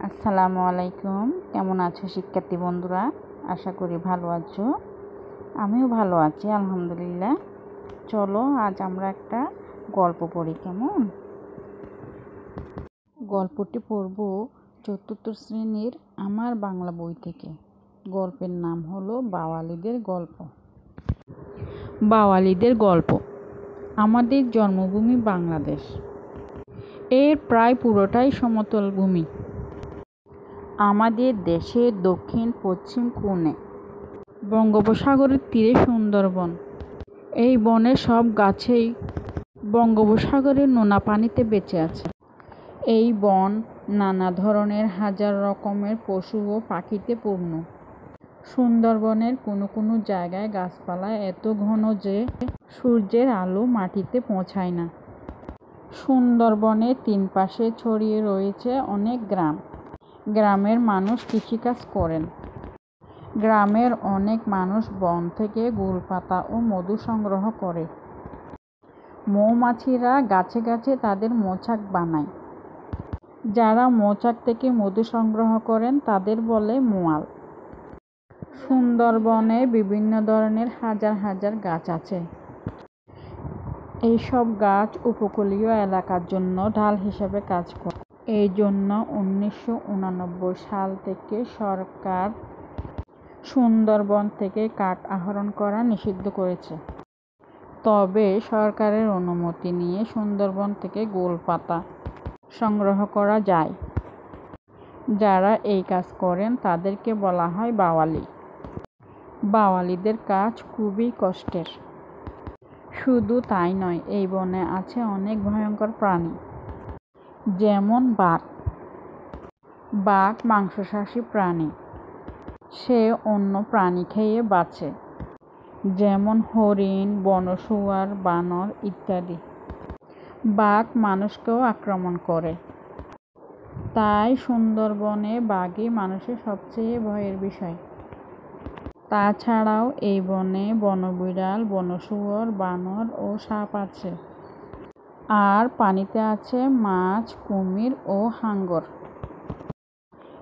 আসসালামু আলাইকুম। কেমন আছো শিক্ষার্থী বন্ধুরা? আশা করি ভালো আছো। আমিও ভালো আছি আলহামদুলিল্লাহ। চলো আজ আমরা একটা গল্প পড়ি, কেমন? গল্পটি পড়ব চতুর্থ শ্রেণীর আমার বাংলা বই থেকে। গল্পের নাম হলো বাওয়ালিদের গল্প। বাওয়ালিদের গল্প। আমাদের জন্মভূমি বাংলাদেশ। এর প্রায় পুরোটাই সমতল ভূমি। আমাদের দেশের দক্ষিণ পশ্চিম কোণে বঙ্গোপসাগরের তীরে সুন্দরবন। এই বনের সব গাছেই বঙ্গোপসাগরের নোনা পানিতে বেঁচে আছে। এই বন নানা ধরনের হাজার রকমের পশু ও পাখিতে পূর্ণ। সুন্দরবনের কোনো কোনো জায়গায় গাছপালা এত ঘন যে সূর্যের আলো মাটিতে পৌঁছায় না। সুন্দরবনের তিন পাশে ছড়িয়ে রয়েছে অনেক গ্রাম। গ্রামের মানুষ কৃষিকাজ করেন। গ্রামের অনেক মানুষ বন থেকে গোলপাতা ও মধু সংগ্রহ করে। মৌমাছিরা গাছে গাছে তাদের মৌচাক বানায়। যারা মৌচাক থেকে মধু সংগ্রহ করেন তাদের বলে মোয়াল। সুন্দরবনে বিভিন্ন ধরনের হাজার হাজার গাছ আছে। এইসব গাছ উপকূলীয় এলাকার জন্য ঢাল হিসেবে কাজ করে। এই জন্য 1989 সাল থেকে সরকার সুন্দরবন থেকে কাঠ আহরণ করা নিষিদ্ধ করেছে। তবে সরকারের অনুমতি নিয়ে সুন্দরবন থেকে গোলপাতা সংগ্রহ করা যায়। যারা এই কাজ করেন তাদেরকে বলা হয় বাওয়ালি। বাওয়ালিদের কাজ খুবই কষ্টের। শুধু তাই নয়, এই বনে আছে অনেক ভয়ঙ্কর প্রাণী, যেমন বাঘ। বাঘ মাংসাশী প্রাণী। সে অন্য প্রাণী খেয়ে বাঁচে, যেমন হরিণ, বনশুয়ার, বানর ইত্যাদি। বাঘ মানুষকেও আক্রমণ করে। তাই সুন্দরবনে বাঘই মানুষের সবচেয়ে ভয়ের বিষয়। তাছাড়াও এই বনে বনবিড়াল, বনশুয়োর, বানর ও সাপ আছে। আর পানিতে আছে মাছ, কুমির ও হাঙ্গর।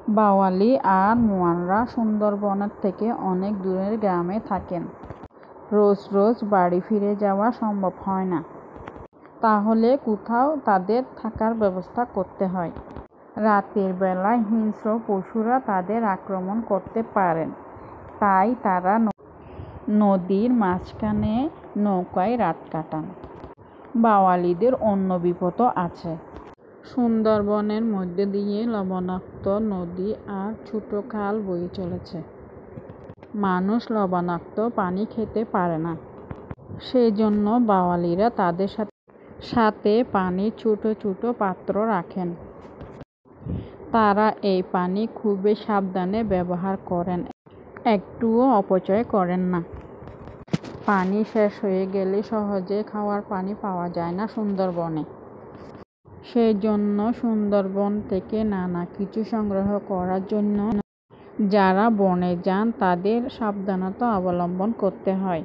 বাওয়ালি আর মোয়ালরা সুন্দরবনের থেকে অনেক দূরের গ্রামে থাকেন। রোজ রোজ বাড়ি ফিরে যাওয়া সম্ভব হয় না। তাহলে কোথাও তাদের থাকার ব্যবস্থা করতে হয়। রাতের বেলায় হিংস্র পশুরা তাদের আক্রমণ করতে পারেন। তাই তারা নদীর মাঝখানে নৌকায় রাত কাটান। বাওয়ালিদের অন্য বিপদও আছে। সুন্দরবনের মধ্য দিয়ে লবণাক্ত নদী আর ছোট খাল বয়ে চলেছে। মানুষ লবণাক্ত পানি খেতে পারে না। সেজন্য বাওয়ালিরা তাদের সাথে পানির ছোট ছোট পাত্র রাখেন। তারা এই পানি খুবই সাবধানে ব্যবহার করেন, একটুও অপচয় করেন না। পানি শেষ হয়ে গেলে সহজে খাওয়ার পানি পাওয়া যায় না সুন্দরবনে। সেজন্য সুন্দরবন থেকে নানা কিছু সংগ্রহ করার জন্য যারা বনে যান তাদের সাবধানতা অবলম্বন করতে হয়।